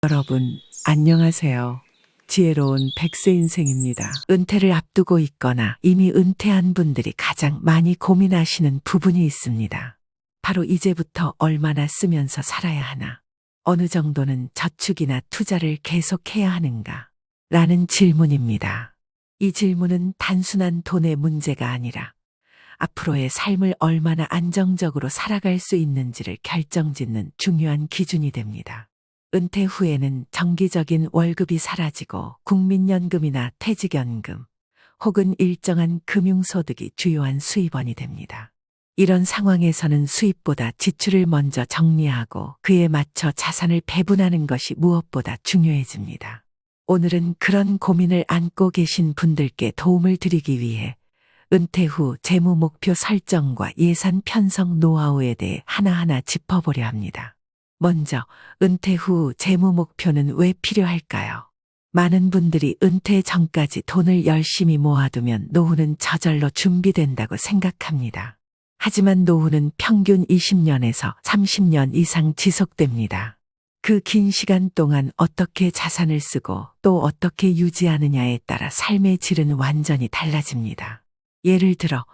여러분, 안녕하세요. 지혜로운 백세 인생입니다. 은퇴를 앞두고 있거나 이미 은퇴한 분들이 가장 많이 고민하시는 부분이 있습니다. 바로 이제부터 얼마나 쓰면서 살아야 하나, 어느 정도는 저축이나 투자를 계속해야 하는가, 라는 질문입니다. 이 질문은 단순한 돈의 문제가 아니라 앞으로의 삶을 얼마나 안정적으로 살아갈 수 있는지를 결정짓는 중요한 기준이 됩니다. 은퇴 후에는 정기적인 월급이 사라지고 국민연금이나 퇴직연금 혹은 일정한 금융소득이 주요한 수입원이 됩니다. 이런 상황에서는 수입보다 지출을 먼저 정리하고 그에 맞춰 자산을 배분하는 것이 무엇보다 중요해집니다. 오늘은 그런 고민을 안고 계신 분들께 도움을 드리기 위해 은퇴 후 재무 목표 설정과 예산 편성 노하우에 대해 하나하나 짚어보려 합니다. 먼저 은퇴 후 재무 목표는 왜 필요할까요? 많은 분들이 은퇴 전까지 돈을 열심히 모아두면 노후는 저절로 준비된다고 생각합니다. 하지만 노후는 평균 20년에서 30년 이상 지속됩니다. 그 긴 시간 동안 어떻게 자산을 쓰고 또 어떻게 유지하느냐에 따라 삶의 질은 완전히 달라집니다. 예를 들어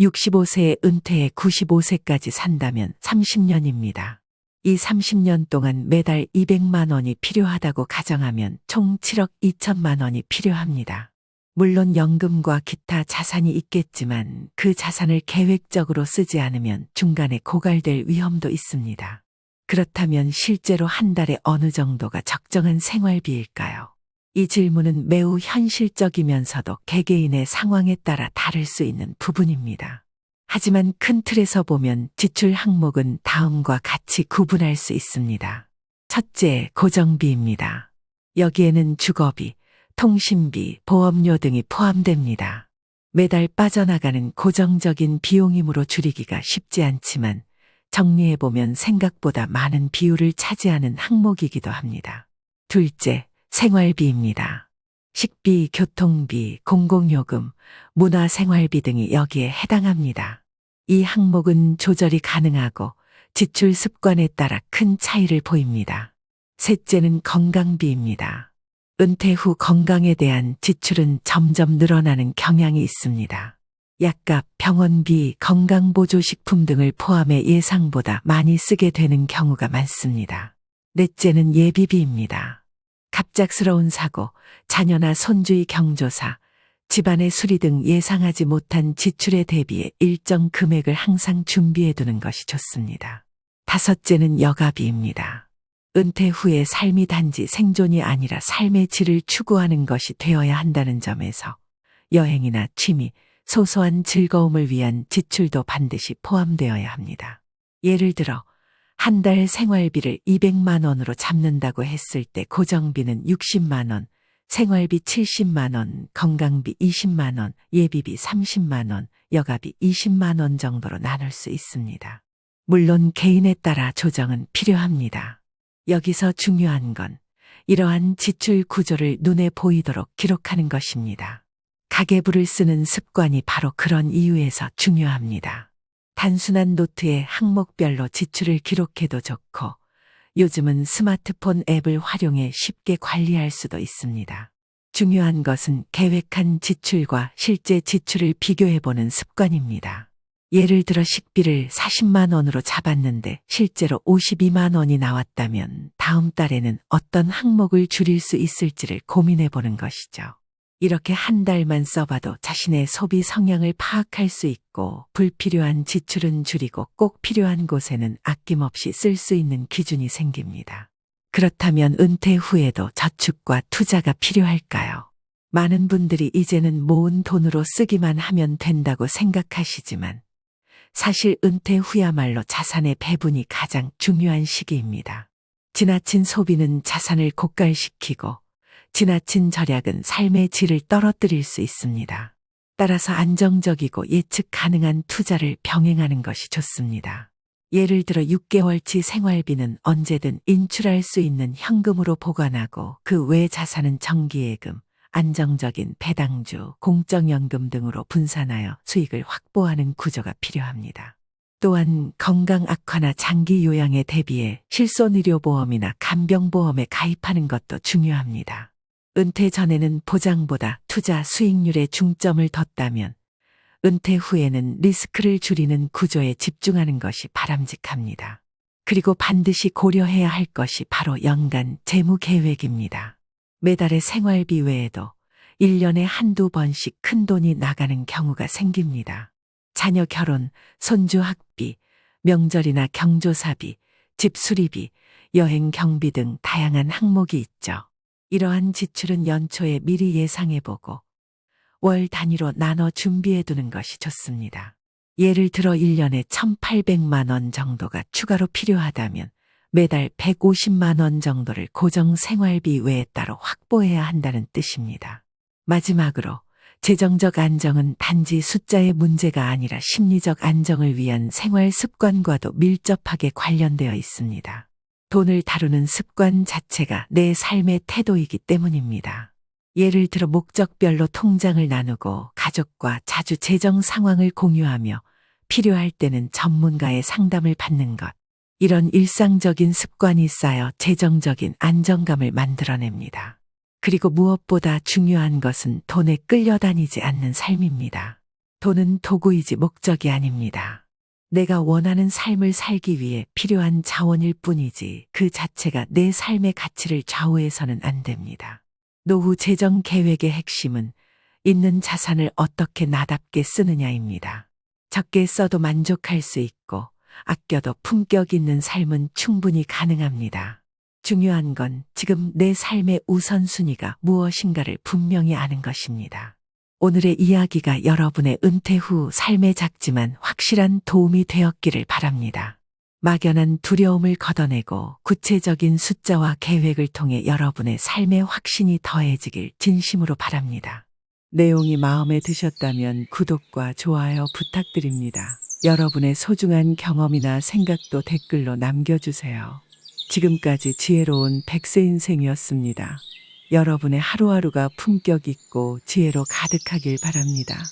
65세에 은퇴해 95세까지 산다면 30년입니다. 이 30년 동안 매달 200만 원이 필요하다고 가정하면 총 7억 2천만 원이 필요합니다. 물론 연금과 기타 자산이 있겠지만 그 자산을 계획적으로 쓰지 않으면 중간에 고갈될 위험도 있습니다. 그렇다면 실제로 한 달에 어느 정도가 적정한 생활비일까요? 이 질문은 매우 현실적이면서도 개개인의 상황에 따라 다를 수 있는 부분입니다. 하지만 큰 틀에서 보면 지출 항목은 다음과 같이 구분할 수 있습니다. 첫째, 고정비입니다. 여기에는 주거비, 통신비, 보험료 등이 포함됩니다. 매달 빠져나가는 고정적인 비용이므로 줄이기가 쉽지 않지만 정리해보면 생각보다 많은 비율을 차지하는 항목이기도 합니다. 둘째, 생활비입니다. 식비, 교통비, 공공요금, 문화생활비 등이 여기에 해당합니다. 이 항목은 조절이 가능하고 지출 습관에 따라 큰 차이를 보입니다. 셋째는 건강비입니다. 은퇴 후 건강에 대한 지출은 점점 늘어나는 경향이 있습니다. 약값, 병원비, 건강보조식품 등을 포함해 예상보다 많이 쓰게 되는 경우가 많습니다. 넷째는 예비비입니다. 갑작스러운 사고, 자녀나 손주의 경조사, 집안의 수리 등 예상하지 못한 지출에 대비해 일정 금액을 항상 준비해 두는 것이 좋습니다. 다섯째는 여가비입니다. 은퇴 후의 삶이 단지 생존이 아니라 삶의 질을 추구하는 것이 되어야 한다는 점에서 여행이나 취미, 소소한 즐거움을 위한 지출도 반드시 포함되어야 합니다. 예를 들어 한 달 생활비를 200만 원으로 잡는다고 했을 때 고정비는 60만 원, 생활비 70만 원, 건강비 20만 원, 예비비 30만 원, 여가비 20만 원 정도로 나눌 수 있습니다. 물론 개인에 따라 조정은 필요합니다. 여기서 중요한 건 이러한 지출 구조를 눈에 보이도록 기록하는 것입니다. 가계부를 쓰는 습관이 바로 그런 이유에서 중요합니다. 단순한 노트에 항목별로 지출을 기록해도 좋고 요즘은 스마트폰 앱을 활용해 쉽게 관리할 수도 있습니다. 중요한 것은 계획한 지출과 실제 지출을 비교해보는 습관입니다. 예를 들어 식비를 40만 원으로 잡았는데 실제로 52만 원이 나왔다면 다음 달에는 어떤 항목을 줄일 수 있을지를 고민해보는 것이죠. 이렇게 한 달만 써봐도 자신의 소비 성향을 파악할 수 있고 불필요한 지출은 줄이고 꼭 필요한 곳에는 아낌없이 쓸 수 있는 기준이 생깁니다. 그렇다면 은퇴 후에도 저축과 투자가 필요할까요? 많은 분들이 이제는 모은 돈으로 쓰기만 하면 된다고 생각하시지만 사실 은퇴 후야말로 자산의 배분이 가장 중요한 시기입니다. 지나친 소비는 자산을 고갈시키고 지나친 절약은 삶의 질을 떨어뜨릴 수 있습니다. 따라서 안정적이고 예측 가능한 투자를 병행하는 것이 좋습니다. 예를 들어 6개월치 생활비는 언제든 인출할 수 있는 현금으로 보관하고 그 외 자산은 정기예금, 안정적인 배당주, 공적연금 등으로 분산하여 수익을 확보하는 구조가 필요합니다. 또한 건강 악화나 장기 요양에 대비해 실손의료보험이나 간병보험에 가입하는 것도 중요합니다. 은퇴 전에는 보장보다 투자 수익률에 중점을 뒀다면 은퇴 후에는 리스크를 줄이는 구조에 집중하는 것이 바람직합니다. 그리고 반드시 고려해야 할 것이 바로 연간 재무 계획입니다. 매달의 생활비 외에도 1년에 한두 번씩 큰돈이 나가는 경우가 생깁니다. 자녀 결혼, 손주 학비, 명절이나 경조사비, 집 수리비, 여행 경비 등 다양한 항목이 있죠. 이러한 지출은 연초에 미리 예상해보고 월 단위로 나눠 준비해두는 것이 좋습니다. 예를 들어 1년에 1,800만 원 정도가 추가로 필요하다면 매달 150만 원 정도를 고정 생활비 외에 따로 확보해야 한다는 뜻입니다. 마지막으로 재정적 안정은 단지 숫자의 문제가 아니라 심리적 안정을 위한 생활 습관과도 밀접하게 관련되어 있습니다. 돈을 다루는 습관 자체가 내 삶의 태도이기 때문입니다. 예를 들어 목적별로 통장을 나누고 가족과 자주 재정 상황을 공유하며 필요할 때는 전문가의 상담을 받는 것. 이런 일상적인 습관이 쌓여 재정적인 안정감을 만들어냅니다. 그리고 무엇보다 중요한 것은 돈에 끌려다니지 않는 삶입니다. 돈은 도구이지 목적이 아닙니다. 내가 원하는 삶을 살기 위해 필요한 자원일 뿐이지 그 자체가 내 삶의 가치를 좌우해서는 안 됩니다. 노후 재정 계획의 핵심은 있는 자산을 어떻게 나답게 쓰느냐입니다. 적게 써도 만족할 수 있고 아껴도 품격 있는 삶은 충분히 가능합니다. 중요한 건 지금 내 삶의 우선순위가 무엇인가를 분명히 아는 것입니다. 오늘의 이야기가 여러분의 은퇴 후 삶에 작지만 확실한 도움이 되었기를 바랍니다. 막연한 두려움을 걷어내고 구체적인 숫자와 계획을 통해 여러분의 삶의 확신이 더해지길 진심으로 바랍니다. 내용이 마음에 드셨다면 구독과 좋아요 부탁드립니다. 여러분의 소중한 경험이나 생각도 댓글로 남겨주세요. 지금까지 지혜로운 백세인생이었습니다. 여러분의 하루하루가 품격 있고 지혜로 가득하길 바랍니다.